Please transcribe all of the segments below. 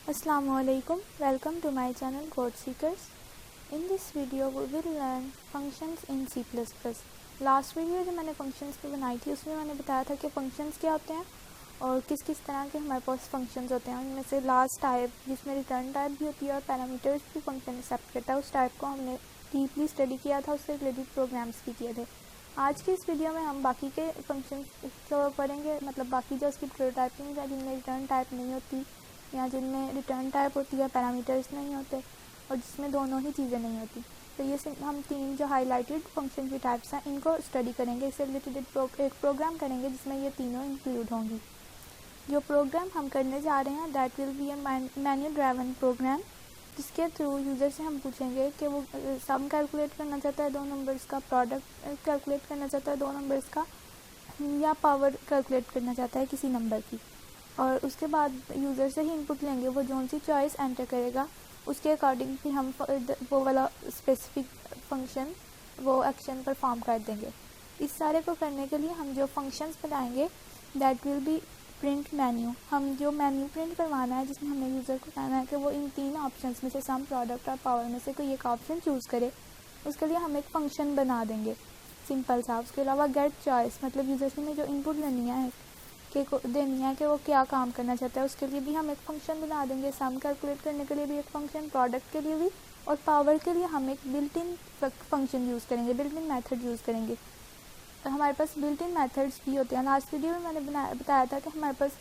Assalamualaikum. Welcome to my channel Code Seekers. In this video we will learn functions in C++. Last video जो मैंने functions पे बनाई थी उसमें मैंने बताया था कि फंक्शंस क्या होते हैं और किस किस तरह के हमारे पास फंक्शंस होते हैं। उनमें से लास्ट टाइप जिसमें रिटर्न टाइप भी होती है और पैरामीटर्स भी फंक्शन एक्सेप्ट करता है, उस टाइप को हमने डीपली स्टडी किया था, उससे रिलेटेड प्रोग्राम्स भी किए थे। आज की इस वीडियो में हम बाकी के फंक्शन को पढ़ेंगे, मतलब बाकी जो उसकी प्रोटोटाइपिंग है जिनमें रिटर्न टाइप नहीं होती या जिनमें रिटर्न टाइप होती है पैरामीटर्स नहीं होते और जिसमें दोनों ही चीज़ें नहीं होती। तो ये हम तीन जो हाईलाइटेड फंक्शन की टाइप्स हैं इनको स्टडी करेंगे। इससे रिलेटेड एक प्रोग्राम करेंगे जिसमें ये तीनों इंक्लूड होंगी। जो प्रोग्राम हम करने जा रहे हैं that will be a manual driven program, जिसके थ्रू यूज़र से हम पूछेंगे कि वो सम कैलकुलेट करना चाहता है दो नंबर्स का, प्रोडक्ट कैलकुलेट करना चाहता है दो नंबर्स का, या पावर कैलकुलेट करना चाहता है किसी नंबर की। और उसके बाद यूज़र से ही इनपुट लेंगे, वो जौन सी चॉइस एंटर करेगा उसके अकॉर्डिंग भी हम वो वाला स्पेसिफिक फंक्शन वो एक्शन परफॉर्म कर देंगे। इस सारे को करने के लिए हम जो फंक्शंस बनाएंगे that will B print menu. हम जो मेन्यू प्रिंट करवाना है जिसमें हमें यूज़र को कहना है कि वो इन तीन ऑप्शंस में से सम, प्रोडक्ट और पावर में से कोई एक ऑप्शन चूज़ करे, उसके लिए हम एक फ़ंक्शन बना देंगे सिंपल सा। उसके अलावा गेट चॉइस, मतलब यूज़र से हमें जो इनपुट लेनी है देनी है कि वो क्या काम करना चाहता है, उसके लिए भी हम एक फ़ंक्शन बना देंगे। सम कैलकुलेट करने के लिए भी एक फ़ंक्शन, प्रोडक्ट के लिए भी, और पावर के लिए हम एक बिल्ट इन फंक्शन यूज़ करेंगे, बिल्ट इन मेथड यूज़ करेंगे। तो हमारे पास बिल्ट इन मेथड्स भी होते हैं। लास्ट वीडियो में मैंने बताया था कि हमारे पास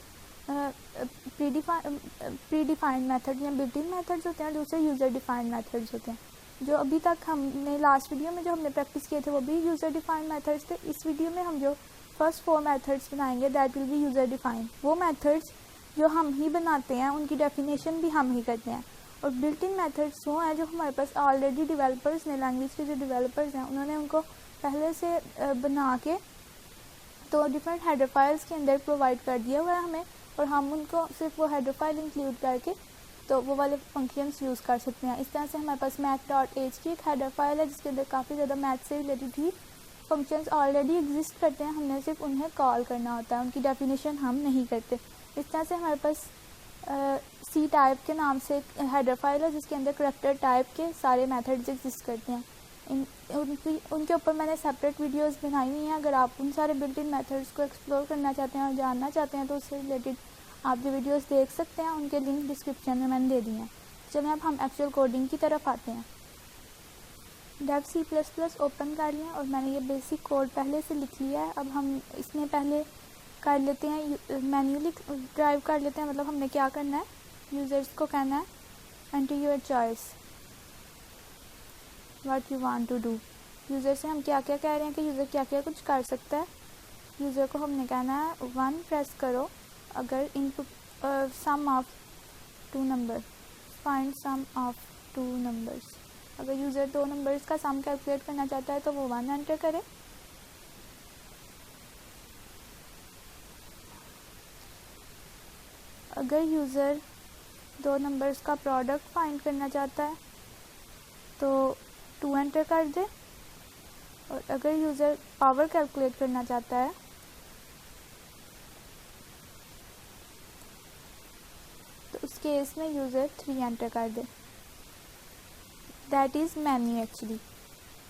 प्री डिफाइंड मेथड या बिल्ट इन मेथड्स होते हैं, दूसरे यूज़र डिफाइंड मेथड्स होते हैं। जो अभी तक हमने लास्ट वीडियो में जो हमने प्रैक्टिस किए थे वो भी यूज़र डिफाइंड मेथड्स थे। इस वीडियो में हम जो फर्स्ट 4 मेथड्स बनाएंगे that will B user defined. वो मेथड्स जो हम ही बनाते हैं उनकी डेफिनेशन भी हम ही करते हैं। और बिल्ट इन मेथड्स वो हैं जो हमारे पास ऑलरेडी डेवलपर्स ने, लैंग्वेज के जो डेवलपर्स हैं उन्होंने उनको पहले से बना के तो डिफरेंट हेडर फाइल्स के अंदर प्रोवाइड कर दिया हुआ है हमें, और हम उनको सिर्फ वो हेडर फाइल इंक्लूड करके तो वो वाले फंक्शंस यूज़ कर सकते हैं। इस तरह से हमारे पास math.h की एक हेडर फाइल है जिसके अंदर काफ़ी ज़्यादा मैथ से रिलेटेड ही फंक्शंस ऑलरेडी एग्जिस्ट करते हैं, हमने सिर्फ उन्हें कॉल करना होता है, उनकी डेफिनेशन हम नहीं करते। इस तरह से हमारे पास सी टाइप के नाम से एक हेडर फाइल है जिसके अंदर करैक्टर टाइप के सारे मेथड्स एग्जिस्ट करते हैं। उनके ऊपर मैंने सेपरेट वीडियोस बनाई हुई हैं। अगर आप उन सारे बिल्ट इन मेथड्स को एक्सप्लोर करना चाहते हैं और जानना चाहते हैं तो उससे रिलेटेड आप जो वीडियोस देख सकते हैं, उनके लिंक डिस्क्रिप्शन में मैंने दे दिए हैं। चलिए अब हम एक्चुअल कोडिंग की तरफ आते हैं। डेव C++ ओपन कर लिया और मैंने ये बेसिक कोड पहले से लिख लिया है। अब हम इसमें पहले कर लेते हैं, मैन्युअली ड्राइव कर लेते हैं। मतलब हमने क्या करना है, यूज़र्स को कहना है enter your choice what you want to do. User से हम क्या क्या कह रहे हैं कि यूज़र क्या क्या कुछ कर सकता है। यूज़र को हमने कहना है 1 प्रेस करो अगर input sum of 2 number, find sum of 2 numbers. अगर यूज़र 2 नंबर्स का सम कैलकुलेट करना चाहता है तो वो 1 एंटर करे। अगर यूज़र 2 नंबर्स का प्रोडक्ट फाइंड करना चाहता है तो 2 एंटर कर दे। और अगर यूज़र पावर कैलकुलेट करना चाहता है तो उस केस में यूज़र 3 एंटर कर दे। That is menu, actually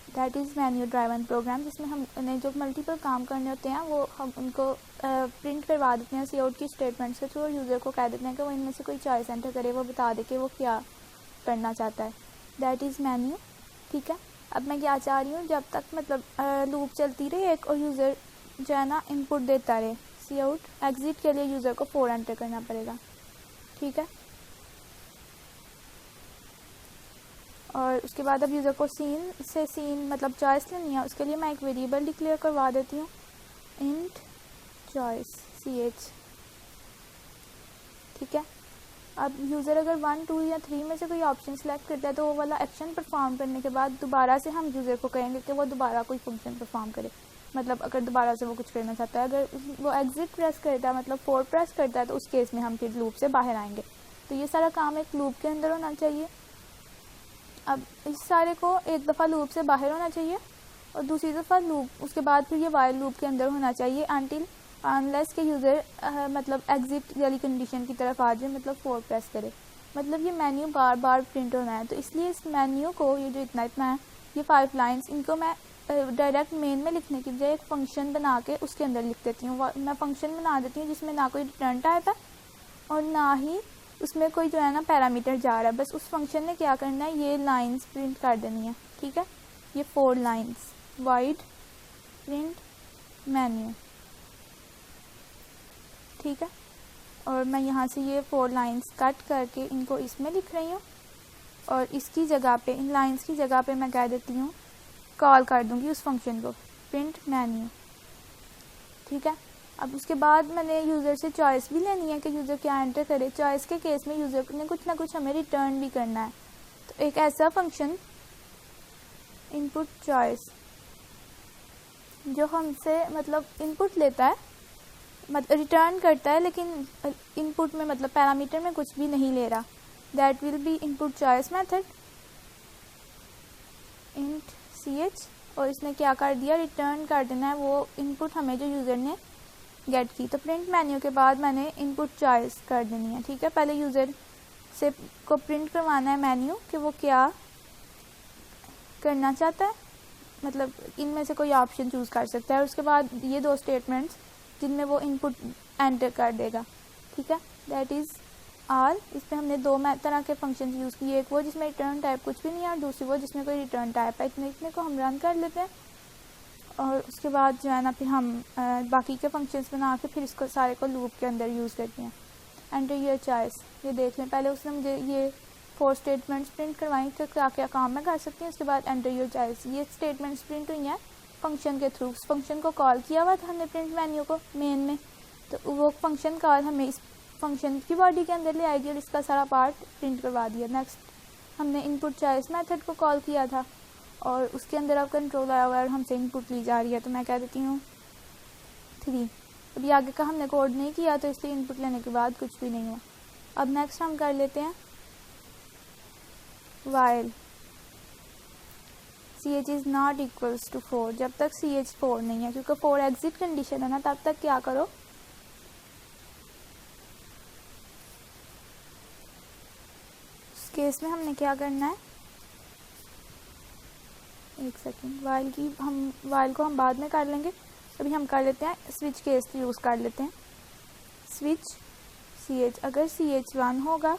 that is menu driven program, जिसमें हमने जो मल्टीपल काम करने होते हैं वो हम उनको प्रिंट करवा देते हैं सी आउट की स्टेटमेंट्स के थ्रू, और यूज़र को कह देते हैं कि वो इनमें से कोई चॉइस एंटर करे, वो बता दे कि वो क्या करना चाहता है। दैट इज़ मेन्यू, ठीक है। अब मैं क्या चाह रही हूँ, जब तक मतलब लूप चलती रहे एक और यूज़र जो है ना इनपुट देता रहे। सी आउट एग्जिट के लिए यूज़र को 4 एंटर करना पड़ेगा, ठीक है। और उसके बाद अब यूज़र को सीन मतलब चॉइस लेनी है, उसके लिए मैं एक वेरिएबल डिक्लेयर करवा देती हूँ इंट चॉइस ch, ठीक है। अब यूज़र अगर 1, 2 या 3 में से कोई ऑप्शन सेलेक्ट करता है तो वो वाला एक्शन परफॉर्म करने के बाद दोबारा से हम यूज़र को कहेंगे कि वो दोबारा कोई फंक्शन परफॉर्म करे। मतलब अगर दोबारा से वो कुछ करना चाहता है, अगर वो एग्जिट प्रेस करता है मतलब 4 प्रेस करता है तो उस केस में हम फिर लूप से बाहर आएंगे। तो ये सारा काम एक लूप के अंदर होना चाहिए। अब इस सारे को एक दफ़ा लूप से बाहर होना चाहिए और दूसरी दफ़ा लूप, उसके बाद फिर ये वाइल लूप के अंदर होना चाहिए अनलेस के यूज़र मतलब एग्जिट वाली कंडीशन की तरफ आ जाए, मतलब 4 प्रेस करे। मतलब ये मेन्यू बार बार प्रिंट होना है, तो इसलिए इस मेन्यू को, ये जो इतना इतना है, ये 5 लाइंस, इनको मैं डायरेक्ट मेन में लिखने की बजाय एक फंक्शन बना के उसके अंदर लिख देती हूँ। मैं फंक्शन बना देती हूँ जिसमें ना कोई रिटर्न टाइप है और ना ही उसमें कोई जो है ना पैरामीटर जा रहा है। बस उस फंक्शन ने क्या करना है, ये लाइंस प्रिंट कर देनी है। ठीक है, ये 4 लाइंस वाइड प्रिंट मेन्यू। ठीक है, और मैं यहाँ से ये 4 लाइंस कट करके इनको इसमें लिख रही हूँ और इसकी जगह पे, इन लाइंस की जगह पे मैं कह देती हूँ, कॉल कर दूँगी उस फंक्शन को, प्रिंट मेन्यू। ठीक है, अब उसके बाद मैंने यूज़र से चॉइस भी लेनी है कि यूज़र क्या एंटर करे। चॉइस के केस में यूज़र ने कुछ ना कुछ हमें रिटर्न भी करना है, तो एक ऐसा फंक्शन इनपुट चॉइस जो हमसे मतलब इनपुट लेता है, मतलब रिटर्न करता है, लेकिन इनपुट में मतलब पैरामीटर में कुछ भी नहीं ले रहा, that will B input choice method int ch। और इसने क्या कर दिया, रिटर्न कर देना है वो इनपुट हमें जो यूज़र ने गेट की। तो प्रिंट मेन्यू के बाद मैंने इनपुट चॉइस कर देनी है। ठीक है, पहले यूज़र से को प्रिंट करवाना है मेन्यू कि वो क्या करना चाहता है, मतलब इनमें से कोई ऑप्शन चूज़ कर सकता है। और उसके बाद ये 2 स्टेटमेंट्स जिनमें वो इनपुट एंटर कर देगा। ठीक है, दैट इज़ ऑल। इसमें हमने 2 तरह के फंक्शन यूज़ किए, एक वो जिसमें रिटर्न टाइप कुछ भी नहीं है और दूसरी वो जिसमें कोई रिटर्न टाइप है। इतने को हम रन कर लेते हैं और उसके बाद जो है ना फिर हम बाकी के फंक्शंस बना के फिर इसको सारे को लूप के अंदर यूज़ करते हैं। एंटर योर चॉइस, ये देख लें, पहले उसने मुझे ये 4 स्टेटमेंट्स प्रिंट करवाई तो क्या क्या काम मैं कर सकती हूँ। उसके बाद एंटर योर चॉइस, ये स्टेटमेंट्स प्रिंट हुई हैं फंक्शन के थ्रू। उस फंक्शन को कॉल किया हुआ था हमने प्रिंट मेन्यू को मेन में, तो वो फंक्शन कॉल हमें इस फंक्शन की बॉडी के अंदर ले आएगी और इसका सारा पार्ट प्रिंट करवा दिया। नेक्स्ट हमने इनपुट चॉइस मेथड को कॉल किया था और उसके अंदर अब कंट्रोल आया हुआ है और हमसे इनपुट ली जा रही है, तो मैं कह देती हूँ 3। अभी आगे का हमने कोड नहीं किया तो इसलिए इनपुट लेने के बाद कुछ भी नहीं हुआ। अब नेक्स्ट हम कर लेते हैं while ch is not equals to 4। जब तक ch 4 नहीं है, क्योंकि 4 एग्जिट कंडीशन है ना, तब तक क्या करो, उस केस में हमने क्या करना है, एक सेकेंड, वाइल को हम बाद में कर लेंगे। अभी हम कर लेते हैं स्विच केस यूज़ कर लेते हैं। स्विच ch, अगर ch 1 होगा,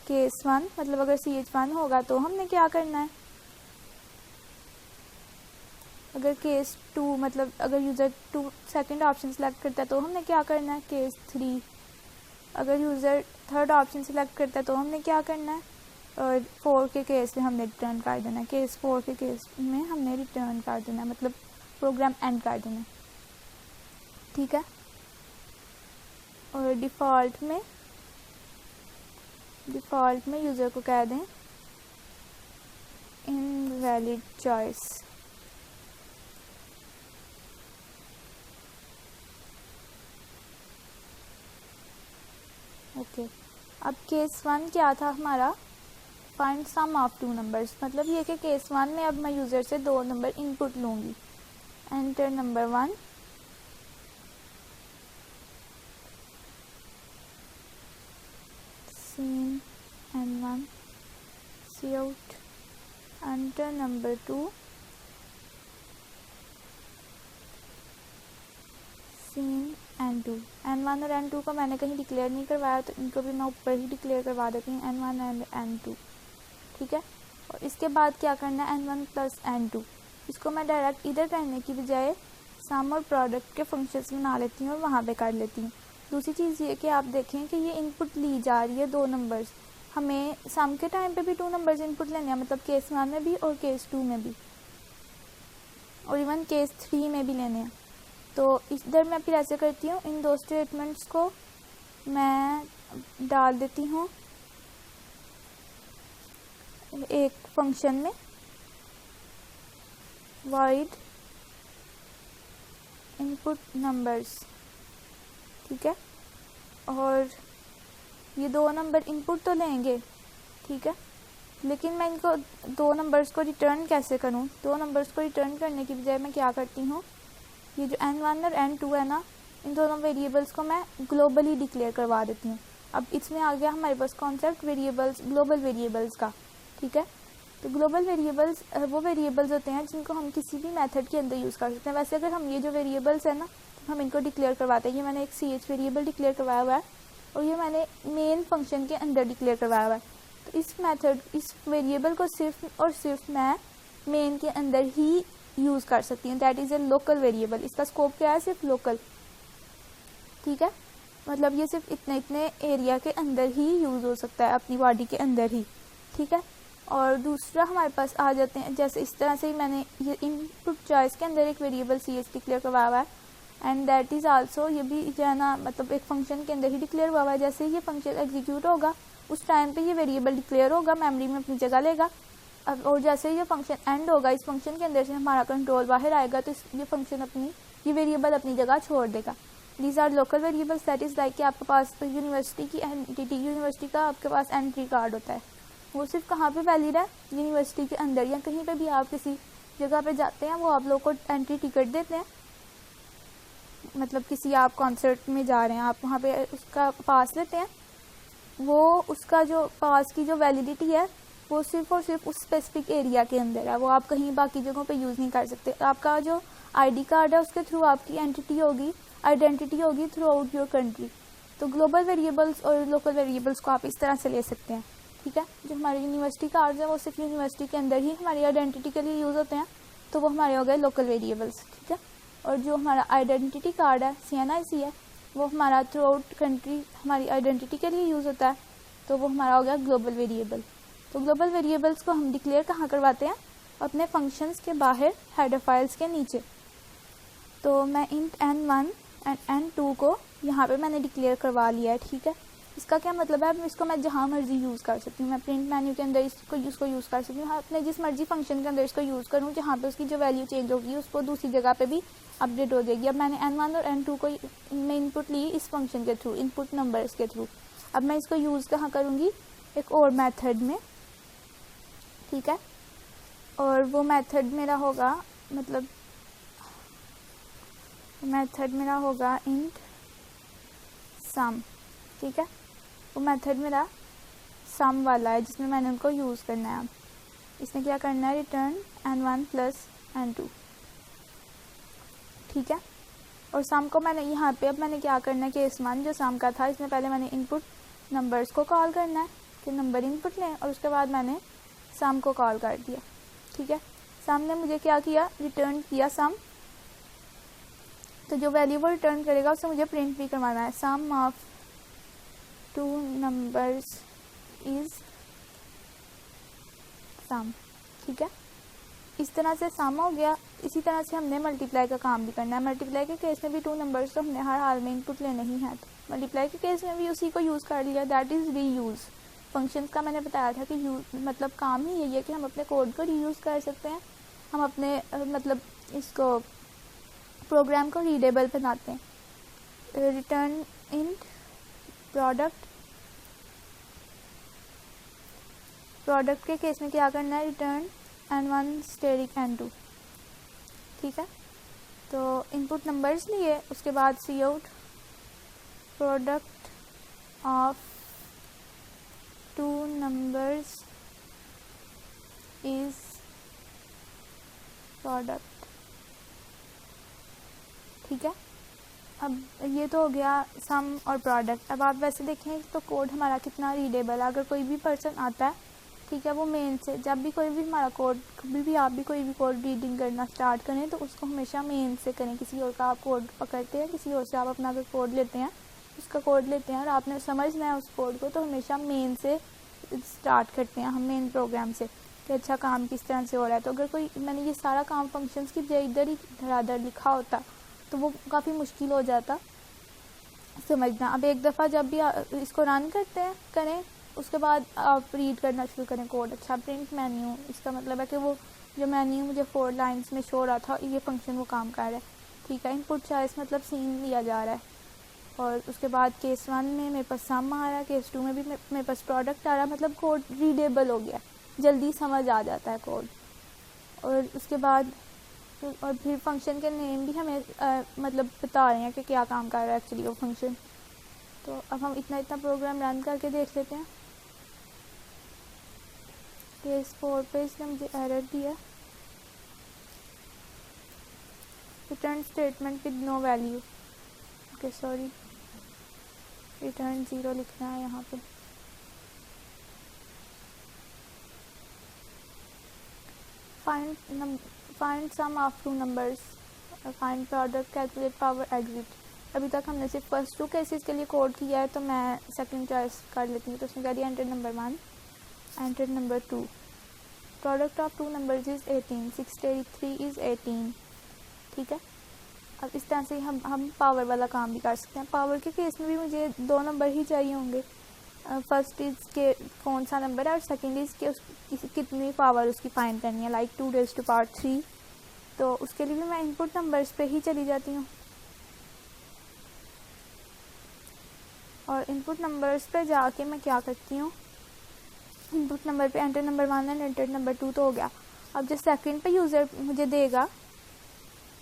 केस 1 मतलब अगर ch 1 होगा तो हमने क्या करना है, अगर केस 2 मतलब अगर यूज़र 2 सेकंड ऑप्शन सेलेक्ट करता है तो हमने क्या करना है, केस 3 अगर यूज़र थर्ड ऑप्शन सेलेक्ट करता है तो हमने क्या करना है, और 4 के केस में हमने रिटर्न कर देना है। केस 4 के केस में हमने रिटर्न कर देना है, मतलब प्रोग्राम एंड कर देना है। ठीक है, और डिफ़ॉल्ट में यूज़र को कह दें इनवैलिड चॉइस। ओके, अब केस 1 क्या था हमारा, फाइंड सम ऑफ 2 नंबर्स, मतलब ये कि केस 1 में अब मैं यूज़र से 2 नंबर इनपुट लूँगी। Enter number 1, cin N1, cout, enter number 2, cin N2। N1 और N2 को मैंने कहीं डिक्लेयर नहीं करवाया तो इनको भी मैं ऊपर ही डिक्लेयर करवा देती हूँ, N1 एंड N2। ठीक है, और इसके बाद क्या करना है, N1 प्लस N2, इसको मैं डायरेक्ट इधर करने की बजाय सम और प्रोडक्ट के फंक्शंस बना लेती हूँ और वहाँ पे कर लेती हूँ। दूसरी चीज़ ये कि आप देखें कि ये इनपुट ली जा रही है 2 नंबर्स, हमें सम के टाइम पे भी 2 नंबर्स इनपुट लेने हैं, मतलब केस 1 में भी और केस 2 में भी, और इवन केस 3 में भी लेने हैं। तो इधर मैं फिर ऐसे करती हूँ, इन 2 स्टेटमेंट्स को मैं डाल देती हूँ एक फंक्शन में, void इनपुट नंबर्स। ठीक है, और ये 2 नंबर इनपुट तो लेंगे, ठीक है, लेकिन मैं इनको 2 नंबर्स को रिटर्न कैसे करूँ। 2 नंबर्स को रिटर्न करने की बजाय मैं क्या करती हूँ, ये जो N1 और N2 है ना, इन दोनों वेरिएबल्स को मैं ग्लोबली डिक्लेयर करवा देती हूँ। अब इसमें आ गया हमारे पास कॉन्सेप्ट वेरिएबल्स, ग्लोबल वेरिएबल्स का, ठीक है। तो ग्लोबल वेरिएबल्स वो वेरिएबल्स होते हैं जिनको हम किसी भी मेथड के अंदर यूज़ कर सकते हैं। वैसे अगर हम ये जो वेरिएबल्स है ना, हम इनको डिक्लेयर करवाते हैं, ये मैंने एक ch वेरिएबल डिक्लेयर करवाया हुआ है और ये मैंने मेन फंक्शन के अंदर डिक्लेयर करवाया हुआ है। तो इस वेरिएबल को सिर्फ और सिर्फ मैं मेन के अंदर ही यूज़ कर सकती हूँ, that is a local variable. इसका स्कोप क्या है? सिर्फ लोकल, ठीक है। मतलब ये सिर्फ इतने एरिया के अंदर ही यूज़ हो सकता है, अपनी बॉडी के अंदर ही, ठीक है। और दूसरा हमारे पास आ जाते हैं, जैसे इस तरह से ही मैंने ये इनपुट चॉइस के अंदर एक वेरिएबल ch डिक्लेयर करवाया हुआ है एंड दैट इज़ आल्सो, ये भी जो है ना मतलब एक फंक्शन के अंदर ही डिक्लेयर हुआ हुआ है। जैसे ये फंक्शन एग्जीक्यूट होगा उस टाइम पे ये वेरिएबल डिक्लेयर होगा, मेमोरी में अपनी जगह लेगा। अब और जैसे ये फंक्शन एंड होगा, इस फंक्शन के अंदर से हमारा कंट्रोल बाहर आएगा, तो ये फंक्शन ये वेरिएबल अपनी जगह छोड़ देगा। These are local variables, that is like कि आपके पास यूनिवर्सिटी की एंटिटी, यूनिवर्सिटी का आपके पास एंट्री कार्ड होता है, वो सिर्फ कहाँ पे वैलिड है? यूनिवर्सिटी के अंदर, या कहीं पे भी आप किसी जगह पे जाते हैं वो आप लोग को एंट्री टिकट देते हैं, मतलब किसी आप कॉन्सर्ट में जा रहे हैं, आप वहाँ पे उसका पास लेते हैं, वो उसका जो पास की जो वैलिडिटी है वो सिर्फ और सिर्फ उस स्पेसिफिक एरिया के अंदर है, वो आप कहीं बाकी जगहों पे यूज़ नहीं कर सकते। आपका जो आईडी कार्ड है उसके थ्रू आपकी आइडेंटिटी होगी थ्रू आउट योर कंट्री। तो ग्लोबल वेरिएबल्स और लोकल वेरिएबल्स को आप इस तरह से ले सकते हैं, ठीक है। जो हमारे यूनिवर्सिटी कार्ड्स है वो सिर्फ यूनिवर्सिटी के अंदर ही हमारी आइडेंटिटी के लिए यूज़ होते हैं, तो वो हमारे हो गए लोकल वेरिएबल्स, ठीक है। और जो हमारा आइडेंटिटी कार्ड है CNIC है, वो हमारा थ्रू आउट कंट्री हमारी आइडेंटिटी के लिए यूज़ होता है, तो वो हमारा हो गया ग्लोबल वेरिएबल। तो ग्लोबल वेरिएबल्स को हम डिक्लेयर कहाँ करवाते हैं? अपने फंक्शंस के बाहर हेडर फाइल्स के नीचे। तो मैं इंट n1 एंड n2 को यहाँ पे मैंने डिक्लेयर करवा लिया है, ठीक है। इसका क्या मतलब है? इसको मैं जहाँ मर्जी यूज़ कर सकती हूँ, मैं प्रिंट मेन्यू के अंदर इसको यूज़ कर सकती हूँ, अपने जिस मर्जी फंक्शन के अंदर इसको यूज़ करूँ, जहाँ पे उसकी जो वैल्यू चेंज होगी उसको दूसरी जगह पे भी अपडेट हो जाएगी। अब मैंने n1 और n2 को मैं इनपुट ली इस फंक्शन के थ्रू, इनपुट नंबर्स के थ्रू। अब मैं इसको यूज़ कहाँ करूँगी? एक और मेथड में, ठीक है। और वो मेथड मेरा होगा, मतलब मेथड मेरा होगा इंट सम, ठीक है। वो मेथड मेरा सम वाला है जिसमें मैंने उनको यूज़ करना है। अब इसमें क्या करना है? रिटर्न n1 प्लस n2, ठीक है। और सम को मैंने यहाँ पे अब मैंने क्या करना है? केस 1 जो सम का था, इसमें पहले मैंने इनपुट नंबर्स को कॉल करना है कि नंबर इनपुट लें, और उसके बाद मैंने सम को कॉल कर दिया, ठीक है। सम ने मुझे क्या किया? रिटर्न किया सम। तो जो वैल्यू वो रिटर्न करेगा उसे मुझे प्रिंट भी करवाना है। सम ऑफ 2 नंबर्स इज सम, ठीक है। इस तरह से सम हो गया। इसी तरह से हमने मल्टीप्लाई का काम भी करना है। मल्टीप्लाई के केस में भी 2 नंबर्स तो हमने हर हाल में इनपुट लेने ही है, तो मल्टीप्लाई के केस में भी उसी को यूज़ कर लिया, दैट इज़ रीयूज़। फंक्शंस का मैंने बताया था कि मतलब काम ही यही है कि हम अपने कोड को रीयूज़ कर सकते हैं, हम अपने मतलब इसको प्रोग्राम को रीडेबल बनाते हैं। रिटर्न इंट प्रोडक्ट के केस में क्या करना है? रिटर्न n1 स्टेरिक n2, ठीक है। तो इनपुट नंबर्स लिए, उसके बाद cout product of 2 numbers is product, ठीक है। अब ये तो हो गया सम और प्रोडक्ट। अब आप वैसे देखें तो कोड हमारा कितना रीडेबल है। अगर कोई भी पर्सन आता है, ठीक है, वो मेन से जब भी कोई भी हमारा कोड, कभी भी आप भी कोई भी कोड रीडिंग करना स्टार्ट करें तो उसको हमेशा मेन से करें। किसी और का आप कोड पकड़ते हैं, किसी और से आप अपना अगर कोड लेते हैं, उसका कोड लेते हैं और आपने समझना है उस कोड को, तो हमेशा मेन से स्टार्ट करते हैं हम, मेन प्रोग्राम से, कि अच्छा काम किस तरह से हो रहा है। तो अगर कोई मैंने ये सारा काम फंक्शंस की बजाय इधर ही धड़ाधड़ लिखा होता तो वो काफ़ी मुश्किल हो जाता समझना। अब एक दफ़ा जब भी इसको रन करें, उसके बाद आप रीड करना शुरू करें कोड। अच्छा, प्रिंट मेन्यू, इसका मतलब है कि वो जो मेन्यू मुझे 4 लाइंस में शो रहा था, ये फंक्शन वो काम कर रहा है, ठीक है। इनपुट चॉइस मतलब सीन लिया जा रहा है। और उसके बाद केस 1 में मेरे पास सम आ रहा है, केस 2 में भी मेरे पास प्रोडक्ट आ रहा है, मतलब कोड रीडेबल हो गया, जल्दी समझ आ जाता है कोड। और उसके बाद और फिर फंक्शन के नेम भी हमें मतलब बता रहे हैं कि क्या काम कर रहा है एक्चुअली वो फंक्शन। तो अब हम इतना प्रोग्राम रन करके देख लेते हैं। केस 4 पे इसने मुझे एरर दिया, return statement with no value. Okay sorry, return 0 लिखना है यहाँ पे। Find sum of 2 numbers, find product, calculate power, exit. अभी तक हमने सिर्फ फर्स्ट 2 केसेस के लिए कोड किया है, तो मैं सेकंड चॉइस कर लेती हूँ। तो उसमें कह दिया enter number 1, enter number 2, product of 2 numbers is 18, 683 is 18। ठीक है, अब इस तरह से हम पावर वाला काम भी कर सकते हैं। पावर के केस में भी मुझे 2 नंबर ही चाहिए होंगे। फर्स्ट इज़ के कौन सा नंबर है, और सेकंड इज़ के कितनी पावर उसकी फाइंड करनी है, लाइक 2 raised to power 3। तो उसके लिए भी मैं इनपुट नंबर्स पे ही चली जाती हूँ, और इनपुट नंबर्स पे जाके मैं क्या करती हूँ, इनपुट नंबर पे enter number 1 and enter number 2 तो हो गया। अब जो सेकंड पे यूज़र मुझे देगा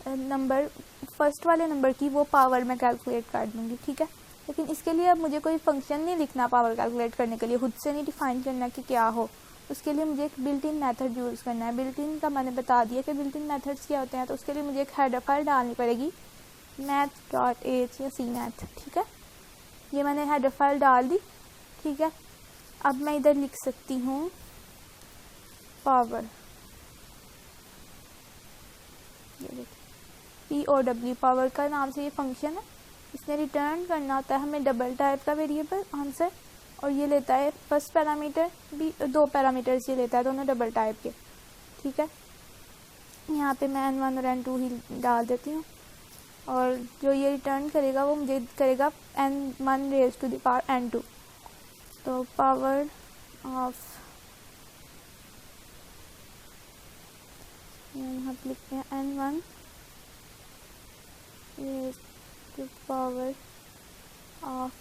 नंबर, फर्स्ट वाले नंबर की वो पावर मैं कैलकुलेट कर दूँगी। ठीक है, लेकिन इसके लिए अब मुझे कोई फंक्शन नहीं लिखना पावर कैलकुलेट करने के लिए, खुद से नहीं डिफाइन करना कि क्या हो। उसके लिए मुझे एक बिल्ट इन मेथड यूज़ करना है। बिल्ट इन का मैंने बता दिया कि बिल्ट इन मेथड्स क्या होते हैं। तो उसके लिए मुझे एक हेडर फाइल डालनी पड़ेगी, math.h या cmath। ठीक है, ये मैंने हेडर फाइल डाल दी। ठीक है, अब मैं इधर लिख सकती हूँ पावर, ये देखिए POW, पावर का नाम से ये फंक्शन है। इसने रिटर्न करना होता है हमें डबल टाइप का वेरिएबल आंसर, और ये लेता है फर्स्ट पैरामीटर भी, 2 पैरामीटर्स ये लेता है, दोनों डबल टाइप के। ठीक है, यहाँ पे मैं N1 और N2 ही डाल देती हूँ, और जो ये रिटर्न करेगा वो मुझे करेगा N1 raised to the power N2। तो पावर ऑफ, यहाँ पे लिखते हैं N1 raised to power of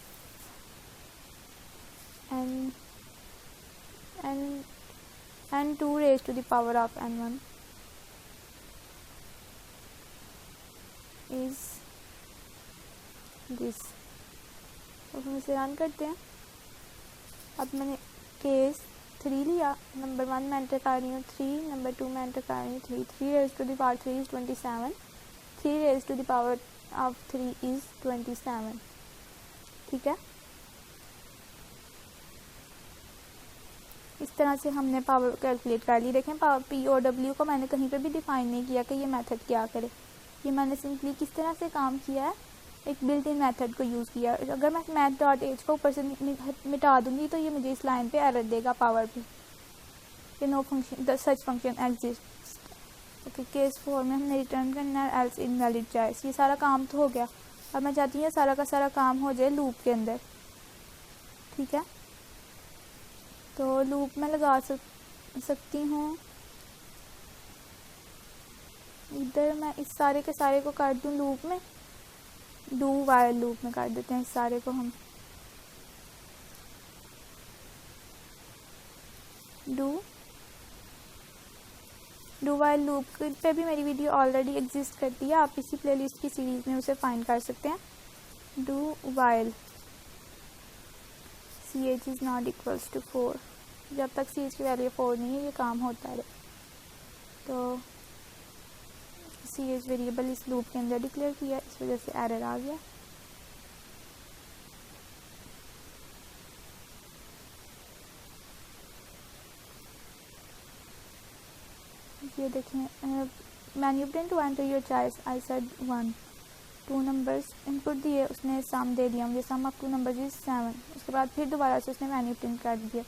N2 raised to the power of N1 is this। तो हम इसे रन करते हैं। अब मैंने केस 3 लिया, नंबर 1 में एंटर कर रही हूँ 3, नंबर 2 में एंटर कर रही हूँ 3, 3 raised to the power 3 is 27, 3 raised to the power of 3 is 27। ठीक है, इस तरह से हमने पावर कैलकुलेट कर ली। देखें पावर POW को मैंने कहीं पे भी डिफाइन नहीं किया कि ये मेथड क्या करे, ये मैंने सिंपली किस तरह से काम किया है, एक बिल्ट इन मेथड को यूज़ किया। अगर मैं math.h को ऊपर से मिटा दूंगी तो ये मुझे इस लाइन पे एरर देगा पावर पे कि no function such function exist. Okay, case 4 में हमने रिटर्न करना है एल्स इनवैलिड चॉइस। ये सारा काम तो हो गया, अब मैं चाहती हूँ सारा का सारा काम हो जाए लूप के अंदर। ठीक है, तो लूप में लगा सकती हूँ, इधर मैं इस सारे के सारे को कर दूँ लूप में, डू वाइल लूप में कर देते हैं इस सारे को हम। डू वाइल लूप पे भी मेरी वीडियो ऑलरेडी एग्जिस्ट करती है, आप इसी प्लेलिस्ट की सीरीज़ में उसे फाइंड कर सकते हैं। Do while ch is not equals to 4, जब तक ch की वैल्यू 4 नहीं है ये काम होता है। तो ch वेरिएबल इस लूप के अंदर डिक्लेयर किया, इस वजह से एरर आ गया। ये देखें, menu print to enter your choice, I said 1, 2 numbers input दिए, उसने सम दे दिया मुझे, सम ऑफ 2 नंबर्स इज 7। उसके बाद फिर दोबारा से उसने मेन्यू प्रिंट कर दिया।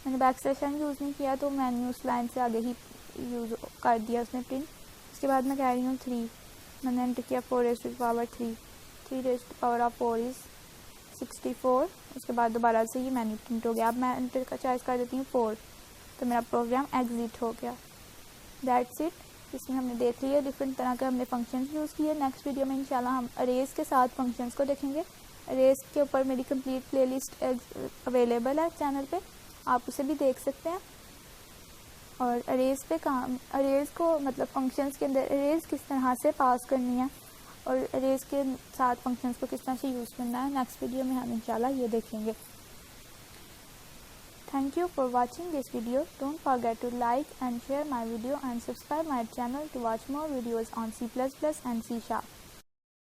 मैंने बैक स्लैश यूज़ नहीं किया तो मेन्यू उस लाइन से आगे ही यूज़ कर दिया उसने प्रिंट। उसके बाद मैं कह रही हूँ 3, मैंने एंटर किया 4 raised to the power 3, 3 raised to the power of 4 is 64। उसके बाद दोबारा से ये मेन्यू प्रिंट हो गया। अब मैं एंटर का चॉइस कर देती हूँ 4, तो मेरा प्रोग्राम एग्जिट हो गया। That's it. इसमें हमने देख लिया डिफरेंट तरह के हमने फंक्शंस यूज़ किए। नेक्स्ट वीडियो में इंशाल्लाह हम अरेज के साथ फंक्शंस को देखेंगे। अरेज के ऊपर मेरी कंप्लीट प्लेलिस्ट अवेलेबल है चैनल पे, आप उसे भी देख सकते हैं। और अरेज पे काम, अरेज को मतलब फंक्शंस के अंदर अरेज किस तरह से पास करनी है और अरेज के साथ फंक्शंस को किस तरह से यूज़ करना है नेक्स्ट वीडियो में हम इंशाल्लाह ये देखेंगे। Thank you for watching this video. Don't forget to like and share my video and subscribe my channel to watch more videos on C++ and C#.